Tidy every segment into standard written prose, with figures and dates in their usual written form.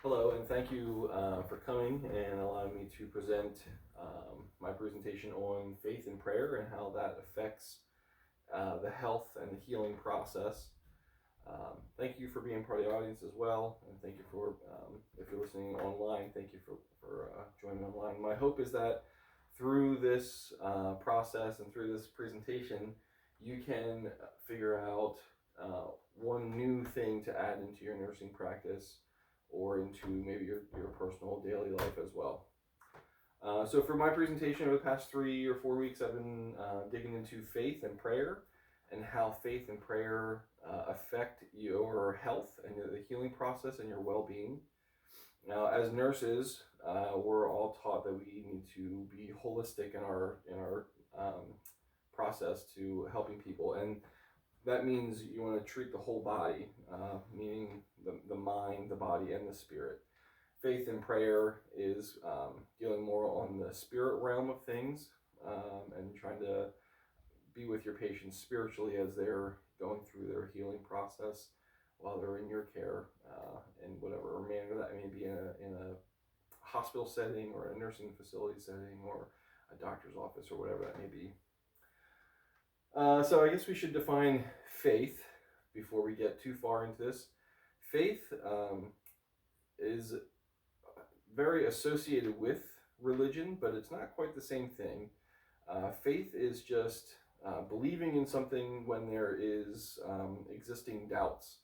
Hello, and thank you for coming and allowing me to present my presentation on faith and prayer and how that affects the health and the healing process. Thank you for being part of the audience as well, and thank you for, if you're listening online, thank you for joining online. My hope is that through this process and through this presentation, you can figure out one new thing to add into your nursing practice or into maybe your personal daily life as well. So for my presentation over the past 3 or 4 weeks, I've been digging into faith and prayer and how faith and prayer affect your health and the healing process and your well-being. Now, as nurses, we're all taught that we need to be holistic in our process to helping people, and that means you want to treat the whole body, meaning the mind, the body, and the spirit. Faith and prayer is dealing more on the spirit realm of things and trying to be with your patients spiritually as they're going through their healing process while they're in your care in whatever manner that may be in a hospital setting or a nursing facility setting or a doctor's office or whatever that may be. So I guess we should define faith before we get too far into this. Faith is very associated with religion, but it's not quite the same thing. Faith is just believing in something when there is existing doubts.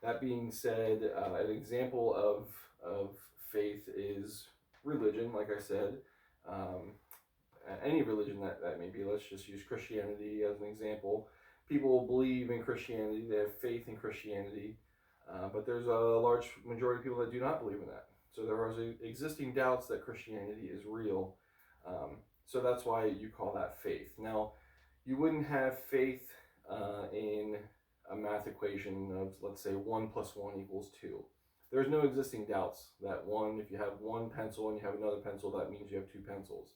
That being said, an example of faith is religion, like I said. Any religion that may be. Let's just use Christianity as an example. People believe in Christianity, they have faith in Christianity, but there's a large majority of people that do not believe in that. So there are existing doubts that Christianity is real. So that's why you call that faith. Now, you wouldn't have faith in a math equation of, let's say, 1 + 1 = 2. There's no existing doubts that if you have one pencil and you have another pencil, that means you have two pencils.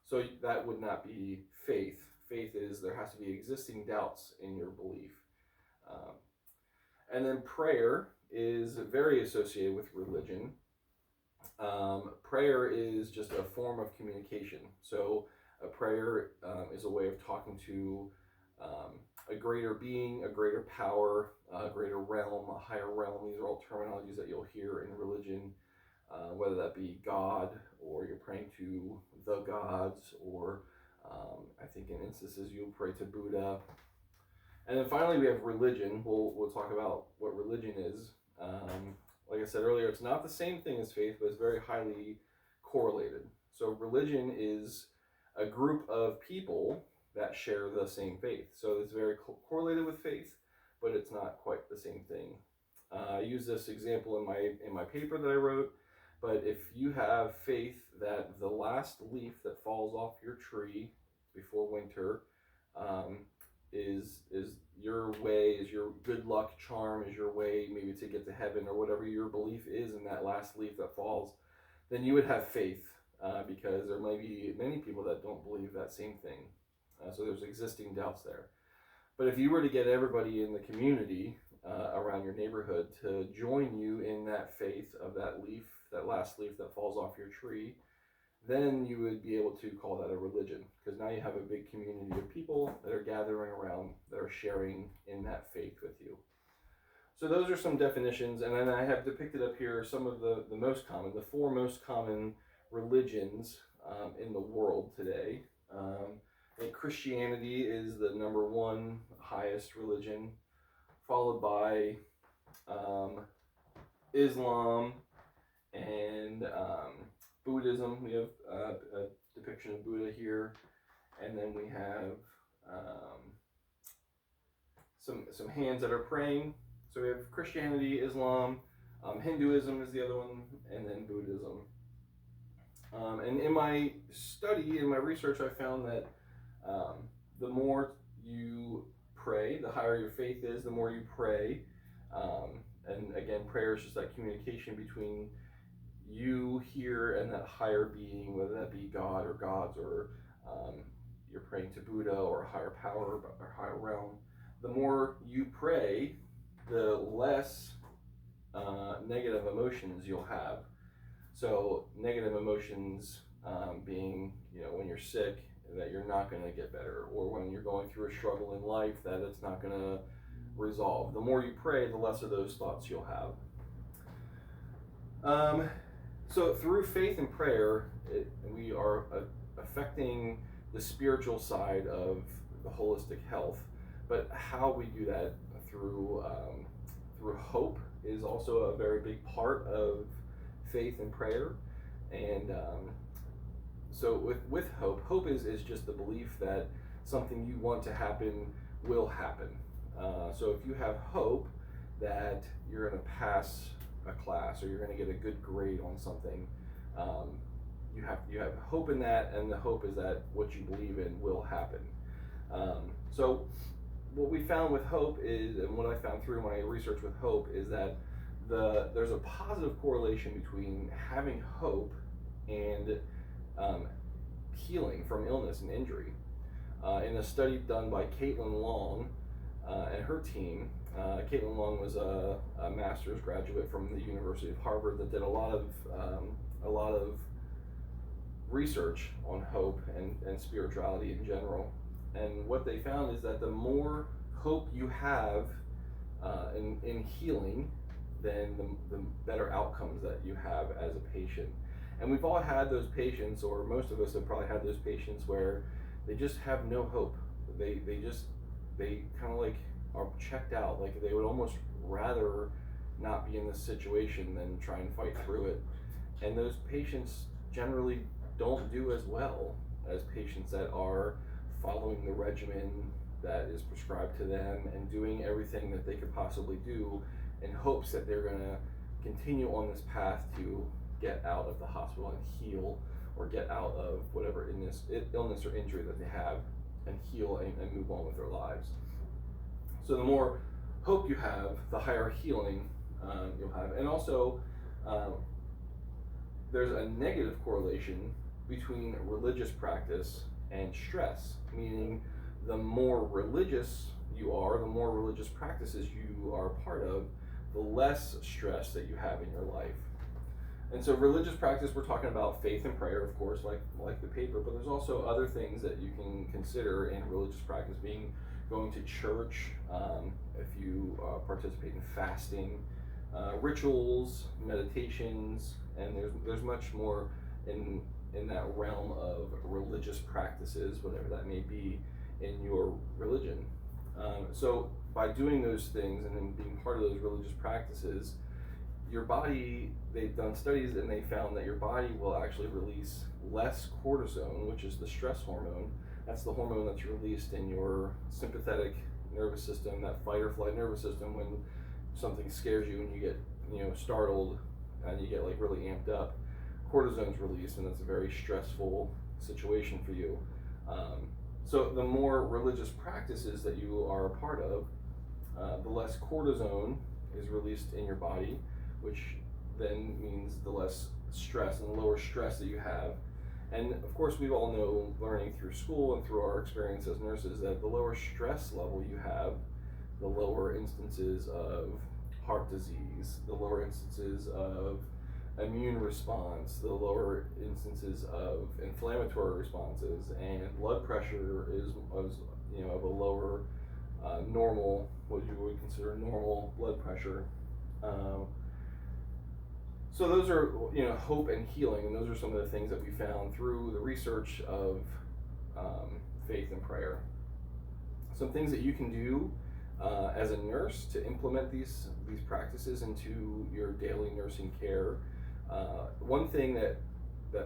So that would not be faith. Faith is there has to be existing doubts in your belief. And then prayer is very associated with religion. Prayer is just a form of communication. So a prayer is a way of talking to a greater being, a greater power, a greater realm, a higher realm. These are all terminologies that you'll hear in religion. Whether that be God, or you're praying to the gods, or I think in instances you'll pray to Buddha. And then finally we have religion. We'll talk about what religion is. Like I said earlier, it's not the same thing as faith, but it's very highly correlated. So religion is a group of people that share the same faith. So it's very correlated with faith, but it's not quite the same thing. I use this example in my paper that I wrote. But if you have faith that the last leaf that falls off your tree before winter is your way, is your good luck charm, is your way maybe to get to heaven, or whatever your belief is in that last leaf that falls, then you would have faith because there may be many people that don't believe that same thing. So there's existing doubts there. But if you were to get everybody in the community around your neighborhood to join you in that faith of that leaf, that last leaf that falls off your tree, then you would be able to call that a religion, because now you have a big community of people that are gathering around, that are sharing in that faith with you. So those are some definitions, and then I have depicted up here some of the most common, the 4 most common religions in the world today. And Christianity is the number 1 highest religion, followed by Islam and Buddhism. We have a depiction of Buddha here, and then we have some hands that are praying. So we have Christianity, Islam, Hinduism is the other one, and then Buddhism. And in my study, in my research, I found that the more you pray, the higher your faith is, the more you pray. And again, prayer is just that communication between you here and that higher being, whether that be God or gods, or you're praying to Buddha or a higher power or higher realm. The more you pray, the less negative emotions you'll have. So negative emotions being, when you're sick, that you're not going to get better, or when you're going through a struggle in life, that it's not going to resolve. The more you pray, the less of those thoughts you'll have. So through faith and prayer, we are affecting the spiritual side of the holistic health. But how we do that through hope is also a very big part of faith and prayer. And so with hope is just the belief that something you want to happen will happen. So if you have hope that you're going to pass a class or you're going to get a good grade on something, you have hope in that, and the hope is that what you believe in will happen. So what we found with hope is, and what I found through my research with hope, is that there's a positive correlation between having hope and healing from illness and injury. In a study done by Caitlin Long and her team, Caitlin Long was a master's graduate from the University of Harvard that did a lot of research on hope and spirituality in general. And what they found is that the more hope you have in healing, then the better outcomes that you have as a patient. And we've all had those patients, or most of us have probably had those patients where they just have no hope. They kind of like are checked out. Like they would almost rather not be in this situation than try and fight through it. And those patients generally don't do as well as patients that are following the regimen that is prescribed to them and doing everything that they could possibly do in hopes that they're going to continue on this path to get out of the hospital and heal, or get out of whatever illness or injury that they have and heal and move on with their lives. So the more hope you have, the higher healing you'll have. And also, there's a negative correlation between religious practice and stress, meaning the more religious you are, the more religious practices you are a part of, the less stress that you have in your life. And so religious practice, we're talking about faith and prayer, of course, like the paper, but there's also other things that you can consider in religious practice, being going to church, if you participate in fasting, rituals, meditations, and there's much more in that realm of religious practices, whatever that may be in your religion. So by doing those things and then being part of those religious practices, your body, they've done studies and they found that your body will actually release less cortisone, which is the stress hormone. That's the hormone that's released in your sympathetic nervous system, that fight or flight nervous system, when something scares you and you get startled and you get like really amped up. Cortisone's released, and that's a very stressful situation for you. So the more religious practices that you are a part of, the less cortisone is released in your body, which then means the less stress and the lower stress that you have. And of course, we all know, learning through school and through our experience as nurses, that the lower stress level you have, the lower instances of heart disease, the lower instances of immune response, the lower instances of inflammatory responses, and blood pressure is of a lower normal, what you would consider normal blood pressure. So those are hope and healing, and those are some of the things that we found through the research of faith and prayer. Some things that you can do as a nurse to implement these practices into your daily nursing care. One thing that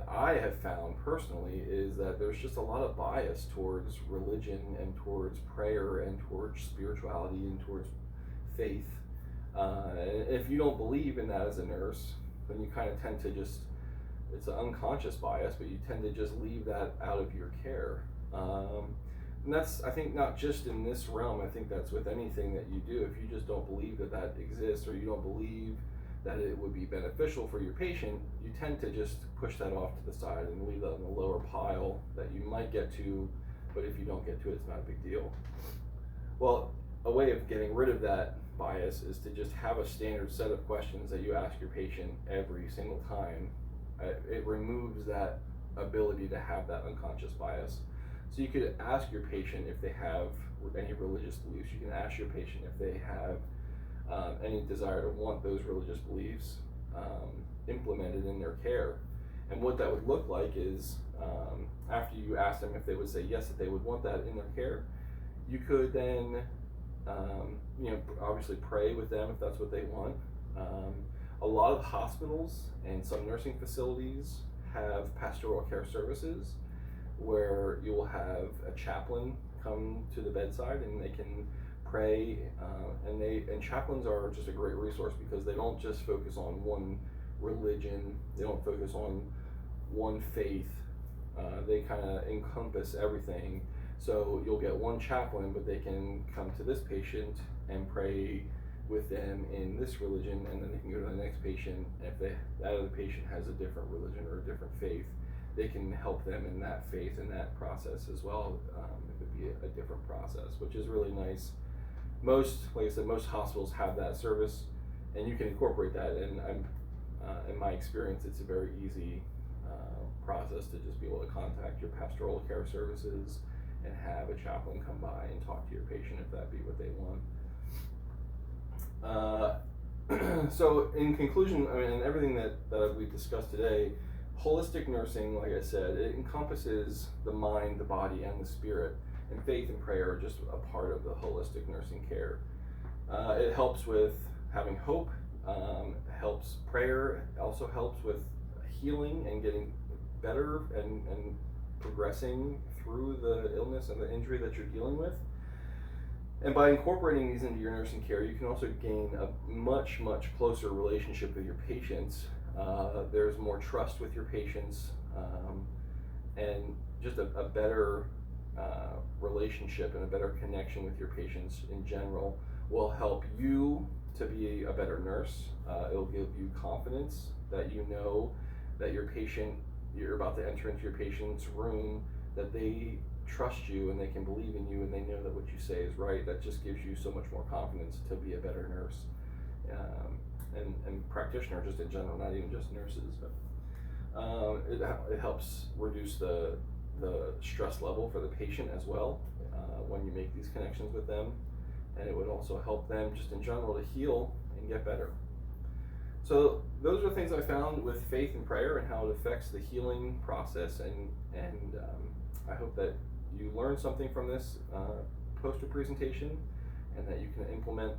I have found personally is that there's just a lot of bias towards religion and towards prayer and towards spirituality and towards faith. And if you don't believe in that as a nurse, then you kind of tend to it's an unconscious bias, but you tend to just leave that out of your care. And that's, I think, not just in this realm. I think that's with anything that you do. If you just don't believe that exists, or you don't believe that it would be beneficial for your patient, you tend to just push that off to the side and leave that in the lower pile that you might get to, but if you don't get to it, it's not a big deal. Well, a way of getting rid of that bias is to just have a standard set of questions that you ask your patient every single time. It removes that ability to have that unconscious bias. So you could ask your patient if they have any religious beliefs. You can ask your patient if they have any desire to want those religious beliefs implemented in their care. And what that would look like is, after you ask them if they would say yes, that they would want that in their care, you could then, obviously pray with them if that's what they want. A lot of hospitals and some nursing facilities have pastoral care services where you will have a chaplain come to the bedside and they can pray, and chaplains are just a great resource because they don't just focus on one religion, they don't focus on one faith, they kind of encompass everything. So you'll get one chaplain, but they can come to this patient and pray with them in this religion, and then they can go to the next patient, and if that other patient has a different religion or a different faith, they can help them in that faith and that process as well. It would be a different process, which is really nice. Like I said, most hospitals have that service, and you can incorporate that. And in my experience, it's a very easy process to just be able to contact your pastoral care services and have a chaplain come by and talk to your patient if that be what they want. So in conclusion, in everything that we've discussed today, holistic nursing, like I said, it encompasses the mind, the body, and the spirit. And faith and prayer are just a part of the holistic nursing care. It helps with having hope, helps prayer, also helps with healing and getting better and progressing through the illness and the injury that you're dealing with. And by incorporating these into your nursing care, you can also gain a much, much closer relationship with your patients. There's more trust with your patients, and just a better relationship and a better connection with your patients in general will help you to be a better nurse. It'll give you confidence that you know that you're about to enter into your patient's room, that they trust you and they can believe in you and they know that what you say is right. That just gives you so much more confidence to be a better nurse, and practitioner just in general, not even just nurses. But it helps reduce the stress level for the patient as well when you make these connections with them, and it would also help them just in general to heal and get better. So those are things I found with faith and prayer and how it affects the healing process, and I hope that you learned something from this poster presentation and that you can implement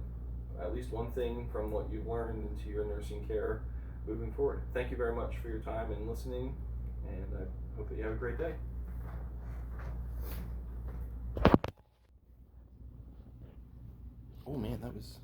at least one thing from what you've learned into your nursing care moving forward. Thank you very much for your time and listening, and I hope that you have a great day. Oh man, that was